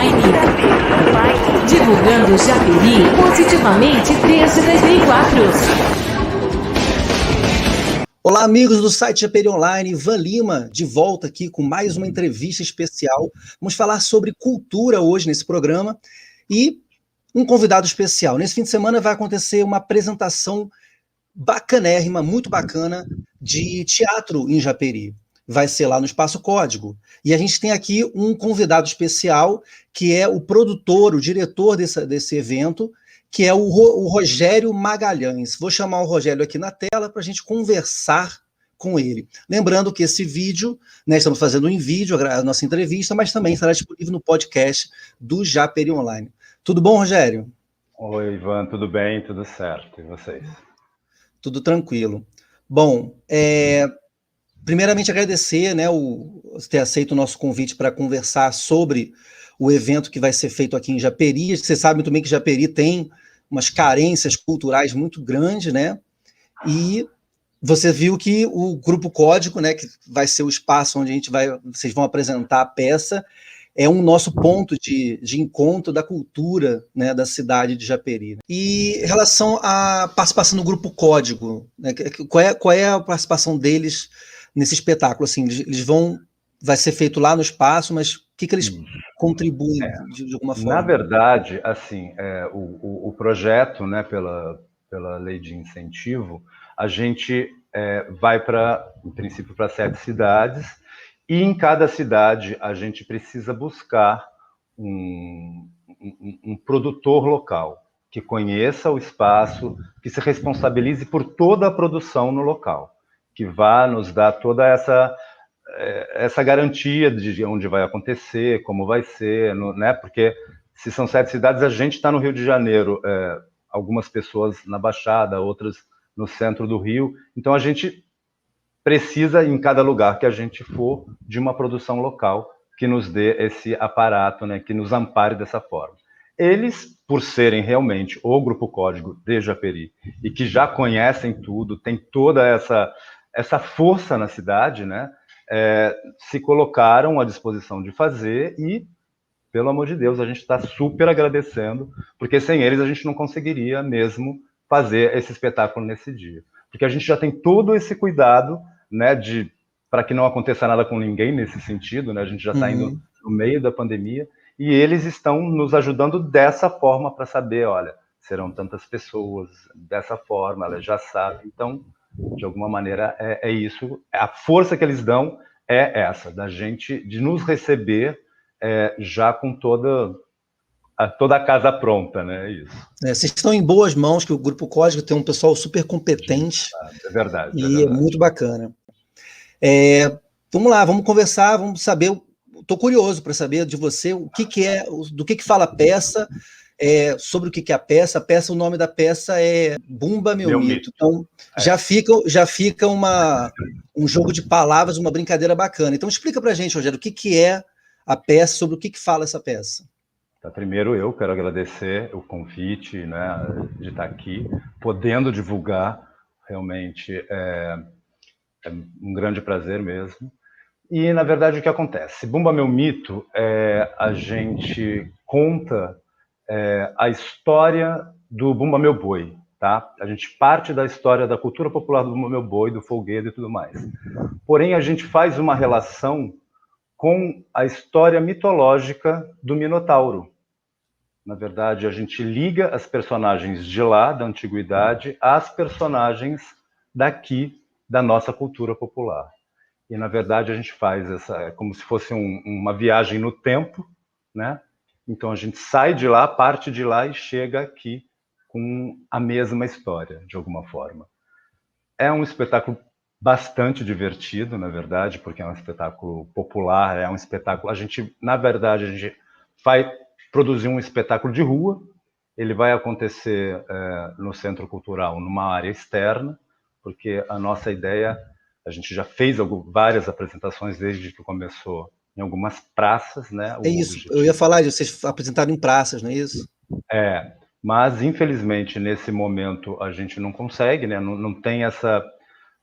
Online. Divulgando Japeri positivamente desde 2004. Olá, amigos do site Japeri Online. Ivan Lima, de volta aqui com mais uma entrevista especial. Vamos falar sobre cultura hoje nesse programa e um convidado especial. Nesse fim de semana vai acontecer uma apresentação bacanérrima, muito bacana, de teatro em Japeri. Vai ser lá no Espaço Código. E a gente tem aqui um convidado especial, que é o produtor, o diretor desse evento, que é o Rogério Magalhães. Vou chamar o Rogério aqui na tela para a gente conversar com ele. Lembrando que esse vídeo, né, estamos fazendo em vídeo a nossa entrevista, mas também estará disponível no podcast do Japeri Online. Tudo bom, Rogério? Oi, Ivan, tudo bem? Tudo certo. E vocês? Tudo tranquilo. Bom, primeiramente agradecer, né, ter aceito o nosso convite para conversar sobre o evento que vai ser feito aqui em Japeri. Você sabe muito bem que Japeri tem umas carências culturais muito grandes, né? E você viu que o Grupo Código, né, que vai ser o espaço onde vocês vão apresentar a peça, é um nosso ponto de encontro da cultura, né, da cidade de Japeri. E em relação à participação do Grupo Código, né, qual é a participação deles nesse espetáculo? Assim, vai ser feito lá no espaço, mas o que eles contribuem de alguma forma? Na verdade, assim, o projeto, né, pela lei de incentivo, a gente vai em princípio, para 7 cidades, e em cada cidade a gente precisa buscar um produtor local que conheça o espaço, que se responsabilize por toda a produção no local, que vá nos dar toda essa garantia de onde vai acontecer, como vai ser, né? Porque se são 7 cidades, a gente está no Rio de Janeiro, algumas pessoas na Baixada, outras no centro do Rio, então a gente precisa, em cada lugar que a gente for, de uma produção local que nos dê esse aparato, né, que nos ampare dessa forma. Eles, por serem realmente o Grupo Código de Japeri, e que já conhecem tudo, tem toda essa força na cidade, né, se colocaram à disposição de fazer e, pelo amor de Deus, a gente está super agradecendo, porque sem eles a gente não conseguiria mesmo fazer esse espetáculo nesse dia. Porque a gente já tem todo esse cuidado, né, para que não aconteça nada com ninguém nesse sentido, né? A gente já está indo no meio da pandemia e eles estão nos ajudando dessa forma para saber, olha, serão tantas pessoas, dessa forma, ela já sabe. Então, de alguma maneira, é isso. A força que eles dão é essa, da gente, de nos receber já com toda a casa pronta, né? Isso. Vocês estão em boas mãos, que o Grupo Código tem um pessoal super competente. É verdade. E é muito bacana. Vamos lá, vamos conversar, vamos saber. Estou curioso para saber de você do que fala a peça, sobre o que é a peça. A peça, o nome da peça é Bumba Meu Mito. Então, já fica um jogo de palavras, uma brincadeira bacana. Então, explica para a gente, Rogério, o que é a peça, sobre o que fala essa peça. Primeiro, eu quero agradecer o convite, né, de estar aqui, podendo divulgar. Realmente é um grande prazer mesmo. E, na verdade, o que acontece? Bumba Meu Mito, a gente conta a história do Bumba Meu Boi, tá? A gente parte da história da cultura popular do Bumba Meu Boi, do folguedo e tudo mais. Porém, a gente faz uma relação com a história mitológica do Minotauro. Na verdade, a gente liga as personagens de lá, da antiguidade, às personagens daqui, da nossa cultura popular. E, na verdade, a gente faz como se fosse uma viagem no tempo, né? Então, a gente sai de lá, parte de lá e chega aqui com a mesma história, de alguma forma. É um espetáculo bastante divertido, na verdade, porque é um espetáculo popular, é um espetáculo... Na verdade, a gente vai produzir um espetáculo de rua. Ele vai acontecer no Centro Cultural, numa área externa, porque a nossa ideia, a gente já fez várias apresentações desde que começou em algumas praças, né? É isso, eu ia falar de vocês apresentarem em praças, não é isso? Mas infelizmente nesse momento a gente não consegue, né? Não tem essa...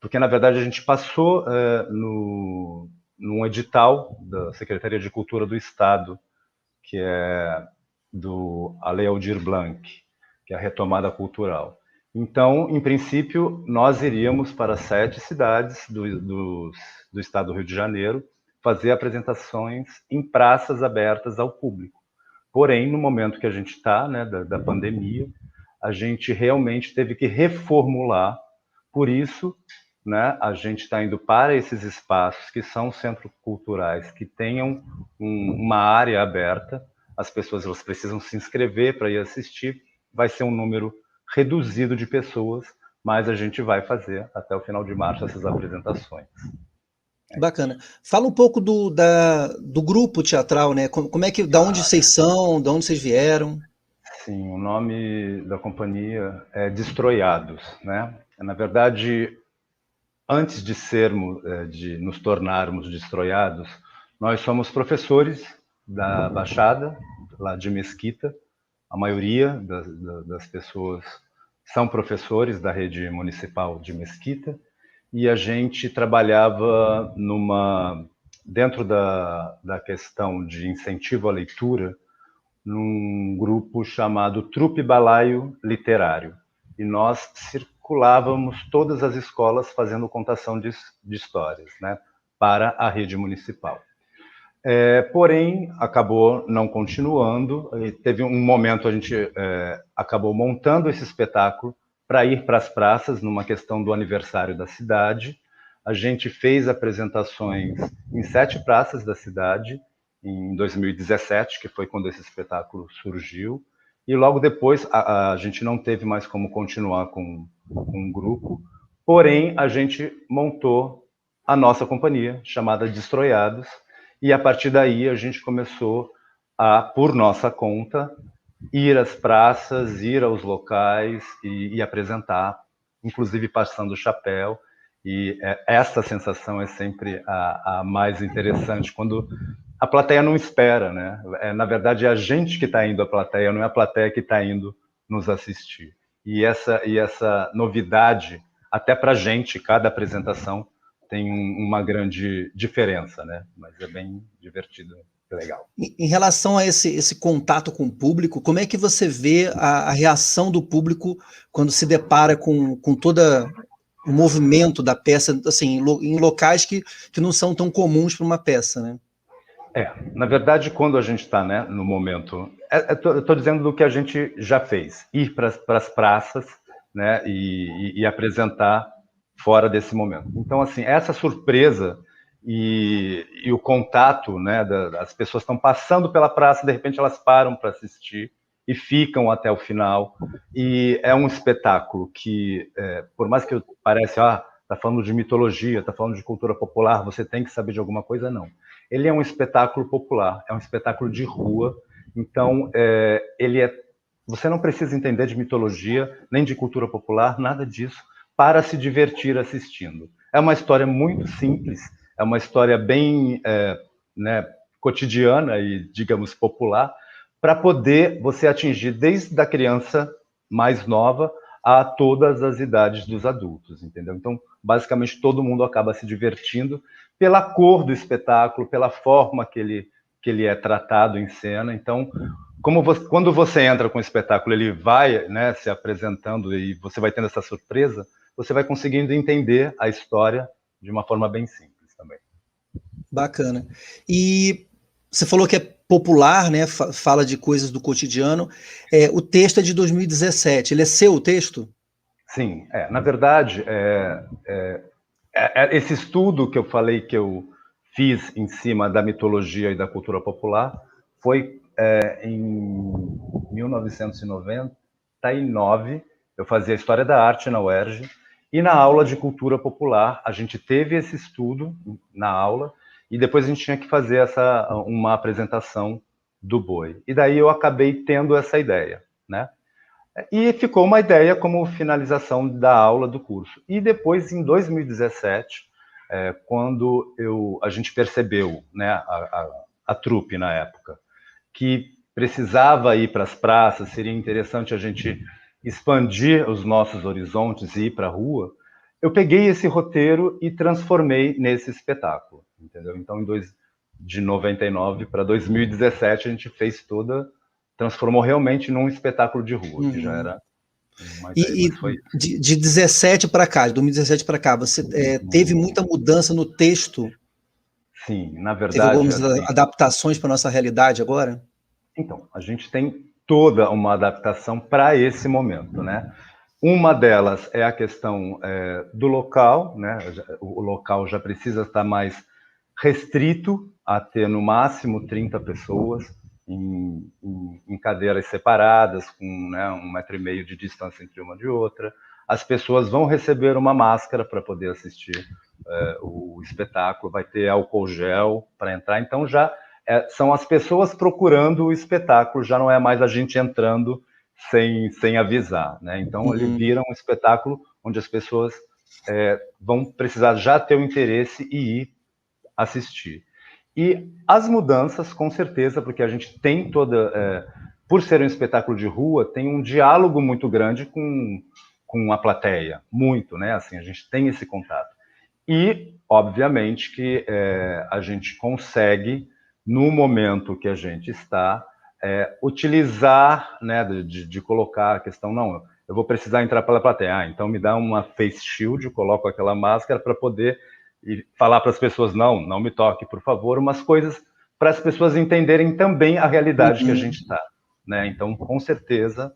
Porque na verdade a gente passou num edital da Secretaria de Cultura do Estado, que é do a Lei Aldir Blanc, que é a retomada cultural. Então, em princípio, nós iríamos para 7 cidades do estado do Rio de Janeiro fazer apresentações em praças abertas ao público. Porém, no momento que a gente está, né, da pandemia, a gente realmente teve que reformular. Por isso, né, a gente está indo para esses espaços que são centros culturais, que tenham uma área aberta. As pessoas elas precisam se inscrever para ir assistir. Vai ser um número reduzido de pessoas, mas a gente vai fazer até o final de março essas apresentações. Bacana. Fala um pouco do grupo teatral, né? Como é que, da onde vocês são, de onde vocês vieram? Sim, o nome da companhia é Destroiados, né? Na verdade, antes de nos tornarmos destroiados, nós somos professores da Baixada, lá de Mesquita. A maioria das pessoas são professores da rede municipal de Mesquita, e a gente trabalhava dentro da questão de incentivo à leitura, num grupo chamado Trupe Balaio Literário. E nós circulávamos todas as escolas fazendo contação de histórias, né, para a rede municipal. Porém, acabou não continuando. E teve um momento a gente acabou montando esse espetáculo para ir para as praças, numa questão do aniversário da cidade. A gente fez apresentações em 7 praças da cidade, em 2017, que foi quando esse espetáculo surgiu. E logo depois a gente não teve mais como continuar com um grupo, porém a gente montou a nossa companhia, chamada Destroiados, e a partir daí a gente começou a, por nossa conta, ir às praças, ir aos locais e apresentar, inclusive passando o chapéu. E essa sensação é sempre a mais interessante, quando a plateia não espera, né? Na verdade, é a gente que está indo à plateia, não é a plateia que está indo nos assistir. E essa novidade, até para a gente, cada apresentação tem uma grande diferença, né? Mas é bem divertido, é legal. Em relação a esse contato com o público, como é que você vê a reação do público quando se depara com todo o movimento da peça, assim, em locais que não são tão comuns para uma peça, né? Na verdade, quando a gente está, né, no momento... Eu estou dizendo do que a gente já fez. Ir para as praças, né, e apresentar fora desse momento. Então, assim, essa surpresa e o contato, né, as pessoas estão passando pela praça, de repente elas param para assistir e ficam até o final. E é um espetáculo que, por mais que pareça, está falando de mitologia, está falando de cultura popular, você tem que saber de alguma coisa, não. Ele é um espetáculo popular, é um espetáculo de rua, então você não precisa entender de mitologia, nem de cultura popular, nada disso, para se divertir assistindo. É uma história muito simples, é uma história bem né, cotidiana e, digamos, popular, para poder você atingir desde a criança mais nova a todas as idades dos adultos, entendeu? Então, basicamente, todo mundo acaba se divertindo pela cor do espetáculo, pela forma que ele é tratado em cena. Então, quando você entra com o espetáculo, ele vai, né, se apresentando e você vai tendo essa surpresa, você vai conseguindo entender a história de uma forma bem simples também. Bacana. E você falou que é popular, né? Fala de coisas do cotidiano. O texto é de 2017. Ele é seu, o texto? Sim. Na verdade, esse estudo que eu falei que eu fiz em cima da mitologia e da cultura popular foi em 1999. Eu fazia História da Arte na UERJ, e na aula de cultura popular a gente teve esse estudo na aula, e depois a gente tinha que fazer uma apresentação do boi. E daí eu acabei tendo essa ideia, né? E ficou uma ideia como finalização da aula do curso. E depois, em 2017, quando a gente percebeu, né, a trupe na época, que precisava ir para as praças, seria interessante a gente expandir os nossos horizontes e ir para a rua, eu peguei esse roteiro e transformei nesse espetáculo, entendeu? Então, de 99 para 2017, a gente fez transformou realmente num espetáculo de rua, que já era uma ideia, E mas foi isso. de 17 para cá, de 2017 para cá, você teve muita mudança no texto? Sim, na Teve verdade, algumas assim, adaptações para nossa realidade agora? então, a gente tem toda uma adaptação para esse momento, né? Uma delas é a questão do local, né? O local já precisa estar mais restrito a ter no máximo 30 pessoas em cadeiras separadas, com, né, 1,5 metro de distância entre uma de outra. As pessoas vão receber uma máscara para poder assistir o espetáculo, vai ter álcool gel para entrar, então já são as pessoas procurando o espetáculo, já não é mais a gente entrando sem avisar, né? Então ele vira um espetáculo onde as pessoas vão precisar já ter o interesse e ir assistir. E as mudanças, com certeza, porque a gente tem por ser um espetáculo de rua, tem um diálogo muito grande com a plateia, muito, né? Assim, a gente tem esse contato. E, obviamente, que a gente consegue, no momento que a gente está, utilizar, né, de colocar a questão, não, eu vou precisar entrar pela plateia, então me dá uma face shield, eu coloco aquela máscara para poder falar para as pessoas, não me toque, por favor, umas coisas para as pessoas entenderem também a realidade que a gente está, né? Então, com certeza,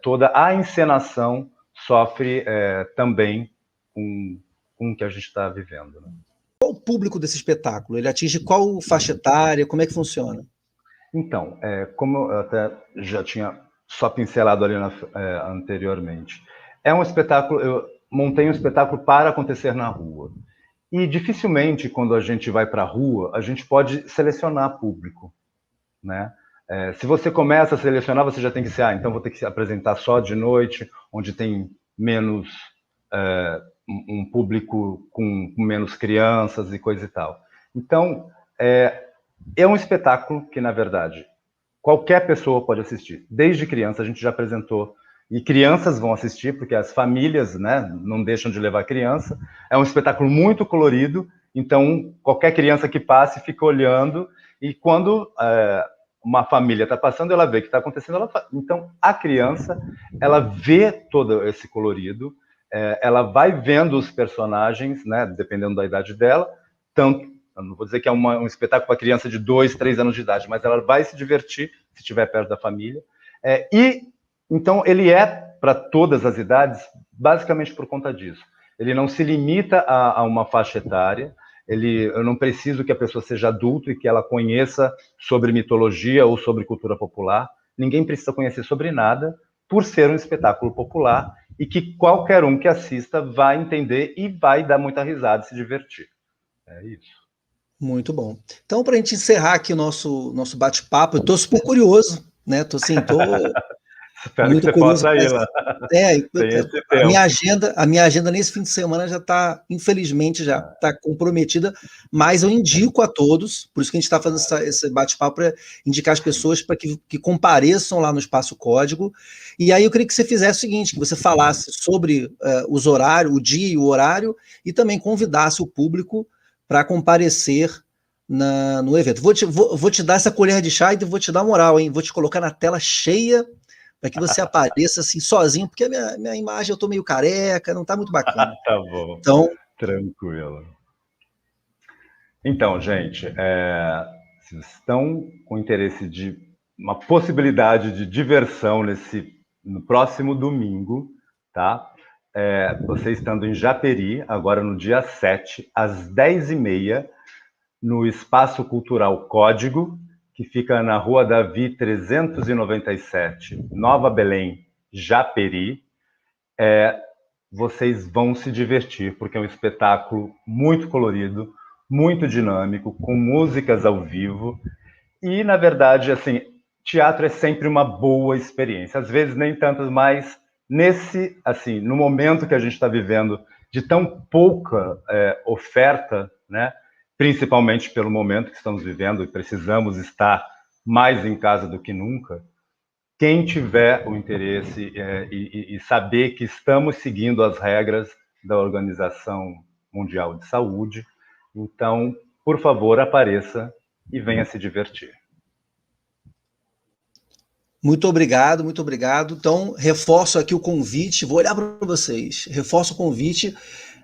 toda a encenação sofre também com o que a gente está vivendo, né? Qual o público desse espetáculo? Ele atinge qual faixa etária? Como é que funciona? Então, como eu até já tinha só pincelado ali anteriormente, é um espetáculo, eu montei um espetáculo para acontecer na rua. E dificilmente, quando a gente vai para a rua, a gente pode selecionar público, né? Se você começa a selecionar, você já tem que ser, então vou ter que se apresentar só de noite, onde tem menos um público com menos crianças e coisa e tal. Então, é um espetáculo que, na verdade, qualquer pessoa pode assistir. Desde criança, a gente já apresentou, e crianças vão assistir, porque as famílias, né, não deixam de levar criança. É um espetáculo muito colorido, então qualquer criança que passe fica olhando, e quando uma família está passando, ela vê o que está acontecendo, então a criança, ela vê todo esse colorido, ela vai vendo os personagens, né, dependendo da idade dela, tanto, eu não vou dizer que é um espetáculo para criança de 2, 3 anos de idade, mas ela vai se divertir se estiver perto da família. E então ele é para todas as idades, basicamente por conta disso. Ele não se limita a uma faixa etária. Eu não preciso que a pessoa seja adulto e que ela conheça sobre mitologia ou sobre cultura popular. Ninguém precisa conhecer sobre nada por ser um espetáculo popular e que qualquer um que assista vai entender e vai dar muita risada e se divertir. É isso. Muito bom. Então, para a gente encerrar aqui o nosso bate-papo, eu estou super curioso, né? Tô Espero que muito você curioso. possa ir lá. Tem esse tempo. A minha agenda nesse fim de semana já está, infelizmente, já está comprometida, mas eu indico a todos, por isso que a gente está fazendo esse bate-papo, para indicar as pessoas para que compareçam lá no Espaço Código. E aí eu queria que você fizesse o seguinte, que você falasse sobre os horários, o dia e o horário, e também convidasse o público para comparecer no evento. Vou te dar essa colher de chá e vou te dar moral, hein? Vou te colocar na tela cheia para que você apareça assim sozinho, porque a minha imagem, eu tô meio careca, não tá muito bacana. Tá bom. Então, tranquilo. Então, gente, se vocês estão com interesse de uma possibilidade de diversão no próximo domingo, tá? Você estando em Japeri, agora no dia 7, às 10h30, no Espaço Cultural Código, que fica na Rua Davi 397, Nova Belém, Japeri. Vocês vão se divertir, porque é um espetáculo muito colorido, muito dinâmico, com músicas ao vivo. E, na verdade, assim, teatro é sempre uma boa experiência. Às vezes nem tantas, mas no momento que a gente está vivendo, de tão pouca oferta, né? Principalmente pelo momento que estamos vivendo e precisamos estar mais em casa do que nunca, quem tiver o interesse e saber que estamos seguindo as regras da Organização Mundial de Saúde, então, por favor, apareça e venha se divertir. Muito obrigado, muito obrigado. Então, reforço aqui o convite, vou olhar para vocês, reforço o convite,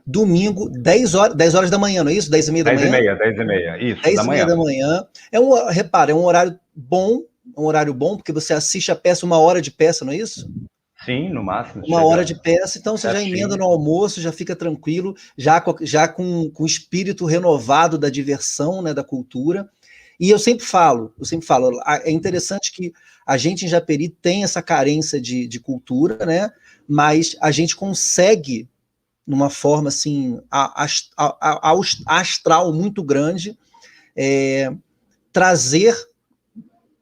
domingo, 10 horas da manhã, não é isso? 10h30 da manhã? 10h30, isso, 10h30 da manhã. da manhã. Repara, é um horário bom, porque você assiste a peça, 1 hora de peça, não é isso? Sim, no máximo. 1 hora de peça, então você já emenda no almoço, já fica tranquilo, já com o espírito renovado da diversão, né, da cultura. E eu sempre falo, é interessante que a gente em Japeri tem essa carência de cultura, né, mas a gente consegue, numa forma assim, astral muito grande, trazer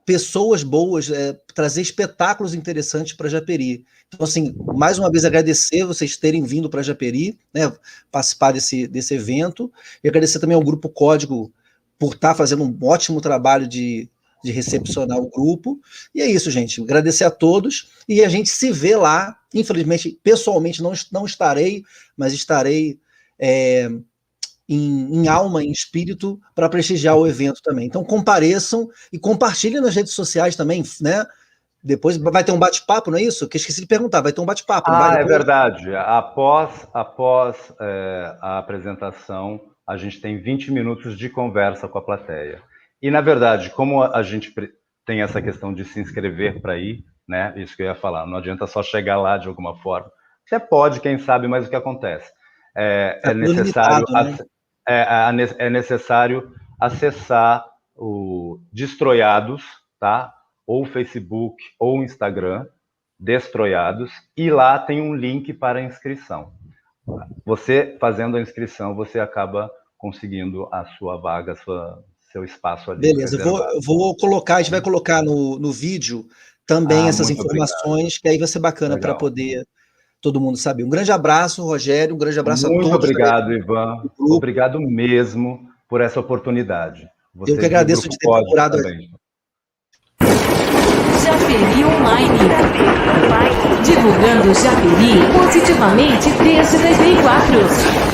pessoas boas, trazer espetáculos interessantes para Japeri. Então, assim, mais uma vez agradecer vocês terem vindo para Japeri, né, participar desse evento, e agradecer também ao Grupo Código por estar fazendo um ótimo trabalho de recepcionar o grupo. E é isso, gente. Agradecer a todos, e a gente se vê lá. Infelizmente, pessoalmente não estarei, mas estarei em alma, em espírito, para prestigiar o evento também. Então compareçam e compartilhem nas redes sociais também, né? Depois vai ter um bate-papo, não é isso? Que eu esqueci de perguntar, vai ter um bate-papo, não vai? É verdade. Após a apresentação, a gente tem 20 minutos de conversa com a plateia. E, na verdade, como a gente tem essa questão de se inscrever para ir, né? Isso que eu ia falar, não adianta só chegar lá de alguma forma. Você pode, quem sabe, mas o que acontece? É necessário, limitado, né? É necessário acessar o Destroiados, tá? Ou Facebook ou Instagram, Destroiados, e lá tem um link para inscrição. Você fazendo a inscrição, você acaba conseguindo a sua vaga, seu espaço ali. Beleza, eu vou colocar, a gente vai colocar no vídeo também essas informações, que aí vai ser bacana para poder todo mundo saber. Um grande abraço, Rogério, um grande abraço a todos. Muito obrigado, Ivan. Obrigado mesmo por essa oportunidade. Eu que agradeço de ter procurado aqui. Japeri Online. Divulgando Japeri positivamente desde 2004.